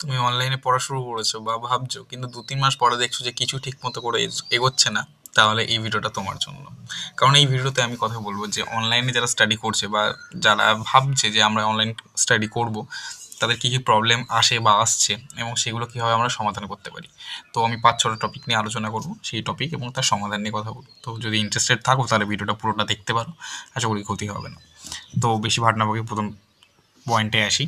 তুমি অনলাইনে পড়া শুরু করেছো বা ভাবছো, কিন্তু 2-3 মাস পরে দেখছো যে কিছু ঠিক মতো করে এগোচ্ছে না, তাহলে এই ভিডিওটা তোমার জন্য। কারণ এই ভিডিওতে আমি কথা বলবো যে অনলাইনে যারা স্টাডি করছে বা যারা ভাবছে যে আমরা অনলাইন স্টাডি করব, তাদের কী কী প্রবলেম আসে বা আসছে এবং সেগুলো কীভাবে আমরা সমাধান করতে পারি। তো আমি 5-6টা টপিক নিয়ে আলোচনা করব, সেই টপিক এবং তার সমাধান নিয়ে কথা বলবো। তো যদি ইন্টারেস্টেড থাকো তাহলে ভিডিওটা পুরোটা দেখতে পারো, আশা করি ক্ষতি হবে না। তো বেশি ভাট না বকে প্রথম পয়েন্টে আসি।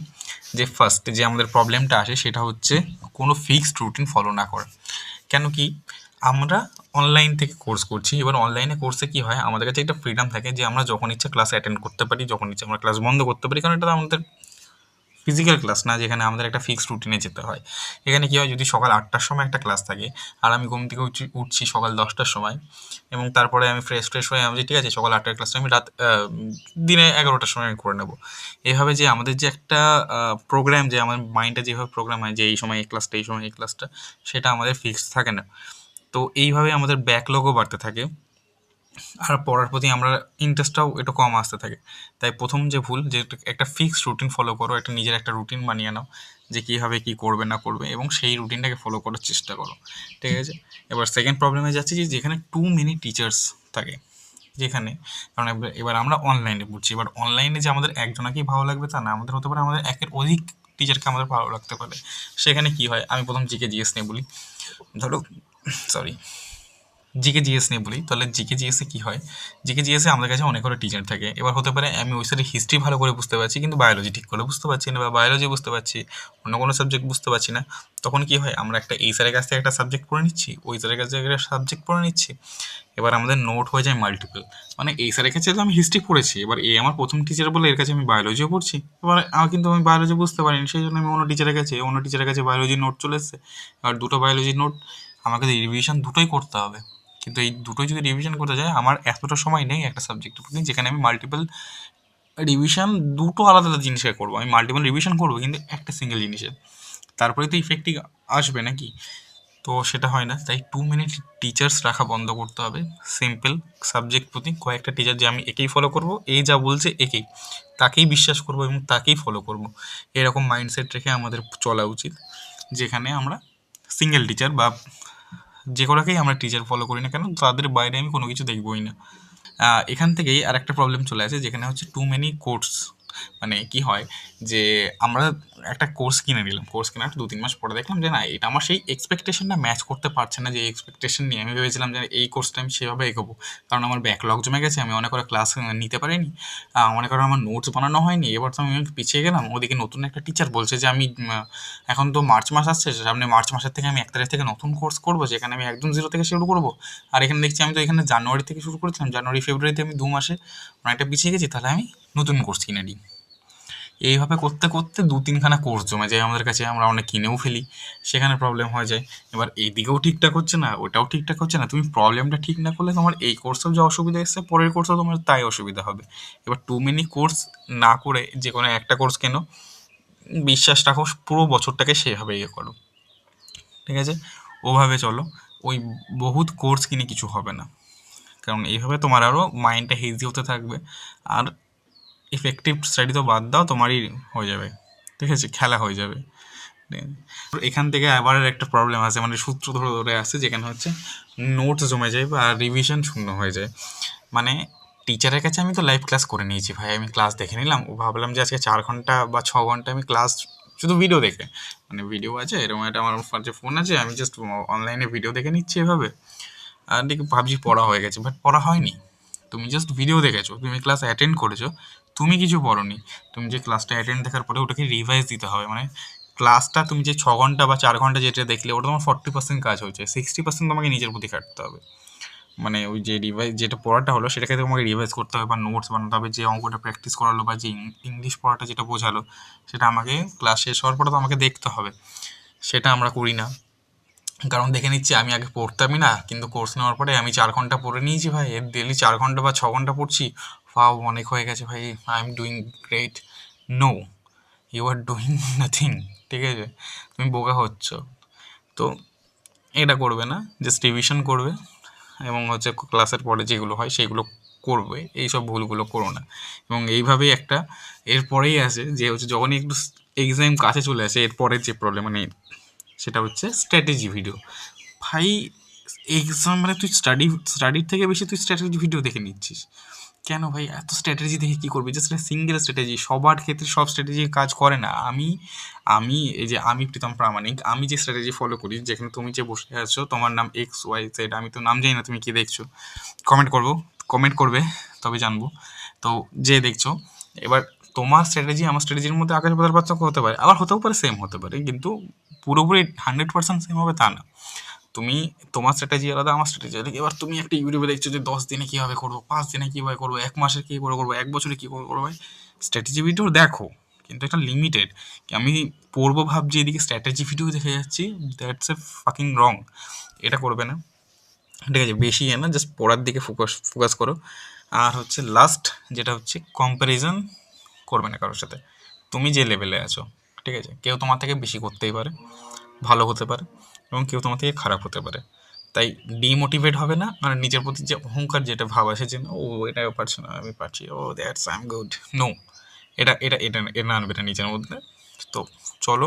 যে ফার্স্ট যে আমাদের প্রবলেমটা আসে সেটা হচ্ছে কোনো ফিক্সড রুটিন ফলো না করা। কেন কি, আমরা অনলাইন থেকে কোর্স করছি, এবার অনলাইনে কোর্সে কী হয়, আমাদের কাছে একটা ফ্রিডম থাকে যে আমরা যখন ইচ্ছা ক্লাস অ্যাটেন্ড করতে পারি, যখন ইচ্ছা আমরা ক্লাস বন্ধ করতে পারি, কারণ এটা আমাদের ফিজিক্যাল ক্লাস না, যেখানে আমাদের একটা ফিক্সড রুটিনে যেতে হয়। এখানে কী হয়, যদি সকাল 8টার সময় একটা ক্লাস থাকে আর আমি ঘুম থেকে উঠছি সকাল 10টার সময়, এবং তারপরে আমি ফ্রেশ হয়ে আমি ঠিক আছে সকাল 8টার ক্লাসটা আমি দিনে 11টার সময় আমি করে নেবো। এভাবে যে আমাদের যে একটা প্রোগ্রাম, যে আমার মাইন্ডটা যেভাবে প্রোগ্রাম হয় যে এই সময় এই ক্লাসটা, এই সময় এই ক্লাসটা, সেটা আমাদের ফিক্সড থাকে না। তো এইভাবে আমাদের ব্যাকলগও বাড়তে থাকে, আর পড়ার প্রতি আমরা ইন্টারেস্টটাও একটু কম আসতে থাকে। তাই প্রথম যে ভুল, যে একটা ফিক্সড রুটিন ফলো করো, একটা নিজের একটা রুটিন বানিয়ে নাও যে কীভাবে কী করবে না করবে, এবং সেই রুটিনটাকে ফলো করার চেষ্টা করো, ঠিক আছে। এবার সেকেন্ড প্রবলেমে যাচ্ছি, যে যেখানে টু মেনি টিচার্স থাকে, যেখানে, কারণ এবার আমরা অনলাইনে পড়ছি, এবার অনলাইনে যে আমাদের একজনাকেই ভালো লাগবে তা না, আমাদের হতে পারে আমাদের একের অধিক টিচারকে আমাদের ভালো লাগতে পারে। সেখানে কি হয়, আমি প্রথম জিকে জিএস নিয়ে বলি। ধরো, সরি, জিকে জিএস নিয়ে বলি, তাহলে জিকে জিএসে কী হয়, জিকে জিএসে আমাদের কাছে অনেক করে টিচার থাকে। এবার হতে পারে আমি ওই সাইডে হিস্ট্রি ভালো করে বুঝতে পারছি, কিন্তু বায়োলজি ঠিক করে বুঝতে পারছি না, বা বায়োলজি বুঝতে পারছি, অন্য কোনো সাবজেক্ট বুঝতে পারছি না। তখন কী হয়, আমরা একটা এই স্যারের কাছ থেকে একটা সাবজেক্ট পড়ে নিচ্ছি, ওই স্যারের কাছ থেকে একটা সাবজেক্ট পড়ে নিচ্ছি। এবার আমাদের নোট হয়ে যায় মাল্টিপল। মানে এই স্যারের কাছে তো আমি হিস্ট্রি পড়েছি, এবার এই আমার প্রথম টিচার বলে এর কাছে আমি বায়োলজিও পড়ছি। এবার কিন্তু আমি বায়োলজি বুঝতে পারিনি, সেই জন্য আমি অন্য টিচারের কাছে বায়োলজির নোট চলে এসেছে। আর দুটো বায়োলজির নোট আমাকে রিভিশন দুটোই করতে হবে, কিন্তু এই দুটোই যদি রিভিশন করতে যায়, আমার এতটা সময় নেই একটা সাবজেক্টের প্রতি, যেখানে আমি মাল্টিপল রিভিশন দুটো আলাদা আলাদা জিনিসে করবো। আমি মাল্টিপল রিভিশন করবো কিন্তু একটা সিঙ্গেল জিনিসে, তারপরে তো ইফেক্টিভ আসবে নাকি। তো সেটা হয় না, তাই 2 মিনিট টিচার্স রাখা বন্ধ করতে হবে। সিম্পল সাবজেক্ট প্রতি কয়েকটা টিচার, যে আমি একেই ফলো করব, এই যা বলছে একেই, তাকেই বিশ্বাস করব এবং তাকেই ফলো করব, এরকম মাইন্ডসেট রেখে আমাদের চলা উচিত। যেখানে আমরা সিঙ্গেল টিচার বা যে কটাকেই আমরা টিচার ফলো করি না কেন, তাদের বাইরে আমি কোনো কিছু দেখবই না। এখান থেকেই আরেকটা প্রবলেম চলে আসে, যেখানে হচ্ছে টু মেনি কোর্স। মানে কি হয়, যে আমরা একটা কোর্স কিনে নিলাম, কোর্স কেনার 2-3 মাস পরে দেখলাম যে না, এটা আমার সেই এক্সপেকটেশনটা ম্যাচ করতে পারছে না, যে এক্সপেকটেশন নিয়ে আমি ভেবেছিলাম যে এই কোর্সটা আমি সেভাবে এগোবো। কারণ আমার ব্যাকলগ জমে গেছে, আমি অনেক করে ক্লাস নিতে পারিনি, অনেক করে আমার নোটস বানানো হয়নি, এবার তো আমি পিছিয়ে গেলাম। ওদিকে নতুন একটা টিচার বলছে যে আমি এখন তো মার্চ মাস আসছে, সামনে মার্চ মাসের থেকে আমি 1 তারিখ থেকে নতুন কোর্স করবো, যেখানে আমি একদম জিরো থেকে শুরু করবো। আর এখানে দেখছি আমি তো এখানে জানুয়ারি থেকে শুরু করেছিলাম, জানুয়ারি ফেব্রুয়ারিতে আমি 2 মাসে অনেকটা পিছিয়ে গেছি, তাহলে আমি নতুন কোর্স কিনে নিই। এইভাবে করতে করতে 2-3খানা কোর্স জমে যায় আমাদের কাছে, আমরা অনেক কিনেও ফেলি, সেখানে প্রবলেম হয়ে যায়। এবার এইদিকেও ঠিকঠাক হচ্ছে না, ওটাও ঠিকঠাক হচ্ছে না, তুমি প্রবলেমটা ঠিক না করলে তোমার এই কোর্সেও যা অসুবিধা এসছে, পরের কোর্সেও তোমার তাই অসুবিধা হবে। এবার টু মেনি কোর্স না করে যে কোনো একটা কোর্স কেনো, বিশ্বাস রাখো পুরো বছরটাকে সেভাবে ইয়ে করো, ঠিক আছে, ওভাবে চলো। ওই বহুত কোর্স কিনে কিছু হবে না, কারণ এইভাবে তোমার আরও মাইন্ডটা হেজি হতে থাকবে, আর ইফেক্টিভ স্টাডি তো বাদ দাও, তোমারই হয়ে যাবে, ঠিক আছে, খেলা হয়ে যাবে। এখান থেকে আবার একটা প্রবলেম আছে, মানে সূত্র ধরে ধরে আসছে, যেখানে হচ্ছে নোটস জমে যায় বা রিভিশন শূন্য হয়ে যায়। মানে টিচারের কাছে আমি তো লাইভ ক্লাস করে নিয়েছি ভাই, আমি ক্লাস দেখে নিলাম, ও ভাবলাম যে আজকে 4 ঘন্টা বা 6 ঘন্টা আমি ক্লাস শুধু ভিডিও দেখে, মানে ভিডিও আছে এরকম একটা আমার যে ফোন আছে, আমি জাস্ট অনলাইনে ভিডিও দেখে নিচ্ছি এভাবে, আর দেখি ভাবছি পড়া হয়ে গেছে, বাট পড়া হয়নি। তুমি জাস্ট ভিডিও দেখেছো, তুমি ক্লাস অ্যাটেন্ড করেছো, তুমি কিছু পড়োনি। তুমি যে ক্লাসটা অ্যাটেন্ড দেখার পরে ওটাকে রিভাইজ দিতে হবে, মানে ক্লাসটা তুমি যে 6 ঘন্টা বা 4 ঘন্টা যেটা দেখলে, ওটা তোমার 40% কাজ হয়েছে, 60% তোমাকে নিজের প্রতি খাটতে হবে। মানে ওই যে রিভাইজ যেটা পড়াটা হলো, সেটাকে তোমাকে রিভাইজ করতে হবে বা নোটস বানাতে হবে, যে অঙ্কটা প্র্যাকটিস করালো বা যে ইংলিশ পড়াটা যেটা বোঝালো, সেটা আমাকে ক্লাস শেষ হওয়ার পরে তো আমাকে দেখতে হবে। সেটা আমরা করি না, কারণ দেখে নিচ্ছি আমি আগে পড়তামই না, কিন্তু কোর্স নেওয়ার পরে আমি 4 ঘন্টা পড়ে নিয়েছি ভাই, এর ডেলি 4 ঘন্টা বা 6 ঘন্টা পড়ছি, ফাও অনেক হয়ে গেছে ভাই, I am doing great. No, you are doing nothing, ঠিক আছে, তুমি বোকা হচ্ছ। তো এটা করবে না, জাস্ট রিভিশন করবে এবং হচ্ছে ক্লাসের পরে যেগুলো হয় সেগুলো করবে, এইসব ভুলগুলো করো না। এবং এইভাবেই একটা এরপরেই আসে যে হচ্ছে যখনই একটু এক্সাম কাছে চলে আসে, এরপরের যে প্রবলেম মানে সেটা হচ্ছে স্ট্র্যাটেজি ভিডিও। ভাই এক্সাম মানে তুই স্টাডির থেকে বেশি তুই স্ট্র্যাটেজি ভিডিও দেখে নিচ্ছিস কেন ভাই? এত স্ট্র্যাটেজি দেখে কী করবি? জাস্ট সিঙ্গেল স্ট্র্যাটেজি, সবার ক্ষেত্রে সব স্ট্র্যাটেজি কাজ করে না। আমি আমি এই যে আমি প্রীতম প্রামাণিক, আমি যে স্ট্র্যাটেজি ফলো করি, যেখানে তুমি যে বসে আছো তোমার নাম XYZ, আমি তো নাম জানি না তুমি কি দেখছো, কমেন্ট করবে তবে জানবো। তো যে দেখছো, এবার তোমার স্ট্র্যাটেজি আমার স্ট্র্যাটেজির মধ্যে আকাশ পাতাল পার্থক্য হতে পারে, আবার হতেও পারে সেম হতে পারে, কিন্তু পুরোপুরি 100% সেম হবে তা না। তুমি তোমার স্ট্র্যাটেজি আলাদা, আমার স্ট্র্যাটেজি আলাদা। এবার তুমি একটা ইউটিউবে দেখছো যে 10 দিনে কীভাবে করবো, 5 দিনে কীভাবে করবো, 1 মাসে কী করে করবো, 1 বছরে কী করে করবো। ভাই স্ট্র্যাটেজি ভিডিও দেখো, কিন্তু এটা লিমিটেড। আমি পড়বো ভাবছি, এদিকে স্ট্র্যাটেজি ভিডিও দেখে যাচ্ছি, দ্যাটস এ ফাকিং রং। এটা করবে না, ঠিক আছে? বেশি না, জাস্ট পড়ার দিকে ফোকাস করো। আর হচ্ছে লাস্ট যেটা হচ্ছে, কম্প্যারিজন করবে না কারোর সাথে। তুমি যে লেভেলে আছো, ঠিক আছে, কেউ তোমার থেকে বেশি করতেই পারে, ভালো হতে পারে, এবং কেউ তোমার থেকে খারাপ হতে পারে। তাই ডিমোটিভেট হবে না, আর নিজের প্রতি যে অহংকার, যেটা ভাব আসে যে ও এটা পারছে না আমি পারছি, oh that's I am good, no, এটা এটা এটা এটা আনবে না নিজের মধ্যে। তো চলো,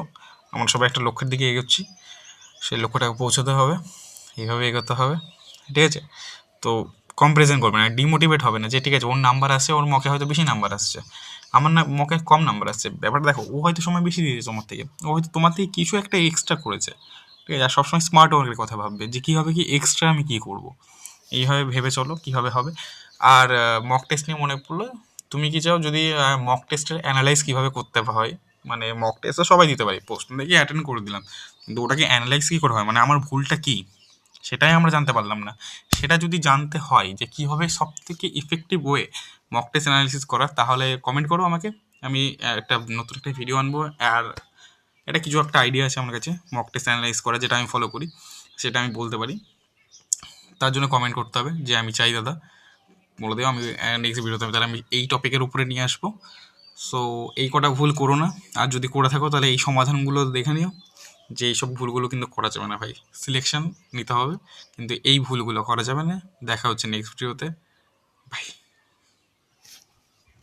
আমরা সবাই একটা লক্ষ্যের দিকে এগোচ্ছি, সেই লক্ষ্যটাকে পৌঁছতে হবে, এইভাবে এগোতে হবে, ঠিক আছে? তো কম্প্যারিজন করবে না, ডিমোটিভেট হবে না যে ঠিক আছে ওর নাম্বার আসছে, ওর মকে হয়তো বেশি নাম্বার আসছে, আমার না মকে কম নাম্বার আসছে। ব্যাপারটা দেখো, ও হয়তো সময় বেশি দিয়েছে তোমার থেকে, ও হয়তো তোমার থেকে কিছু একটা এক্সট্রা করেছে, ঠিক আছে? আর সবসময় স্মার্ট ওয়ার্কের কথা ভাববে যে কীভাবে কি এক্সট্রা আমি কী করবো, এইভাবে ভেবে চলো কীভাবে হবে। আর মক টেস্ট নিয়ে মনে পড়লো, তুমি কি চাও যদি মক টেস্টের অ্যানালাইজ কীভাবে করতে হয়, মানে মক টেস্ট তো সবাই দিতে পারি, প্রশ্ন দেখে অ্যাটেন্ড করে দিলাম, কিন্তু ওটাকে অ্যানালাইজ কী করে হয়, মানে আমার ভুলটা কী, সেটাই আমরা জানতে পারলাম না। সেটা যদি জানতে হয় যে কীভাবে সব থেকে effective way mock test analysis করা, তাহলে কমেন্ট করো আমাকে, আমি একটা নতুন একটা ভিডিও আনবো। আর এটা কিছু একটা আইডিয়া আছে আমার কাছে মক টেস্ট অ্যানালাইজ করা, যেটা আমি ফলো করি, সেটা আমি বলতে পারি। তার জন্য কমেন্ট করতে হবে যে আমি চাই দাদা, বলে দেবো, আমি নেক্সট ভিডিওতে তাহলে আমি এই টপিকের উপরে নিয়ে আসবো। সো এই কটা ভুল করো না, আর যদি করে থাকো তাহলে এই সমাধানগুলো দেখে নিও, যে এইসব ভুলগুলো কিন্তু করা যাবে না ভাই। সিলেকশন নিতে হবে, কিন্তু এই ভুলগুলো করা যাবে না। দেখা হচ্ছে নেক্সট ভিডিওতে, বাই।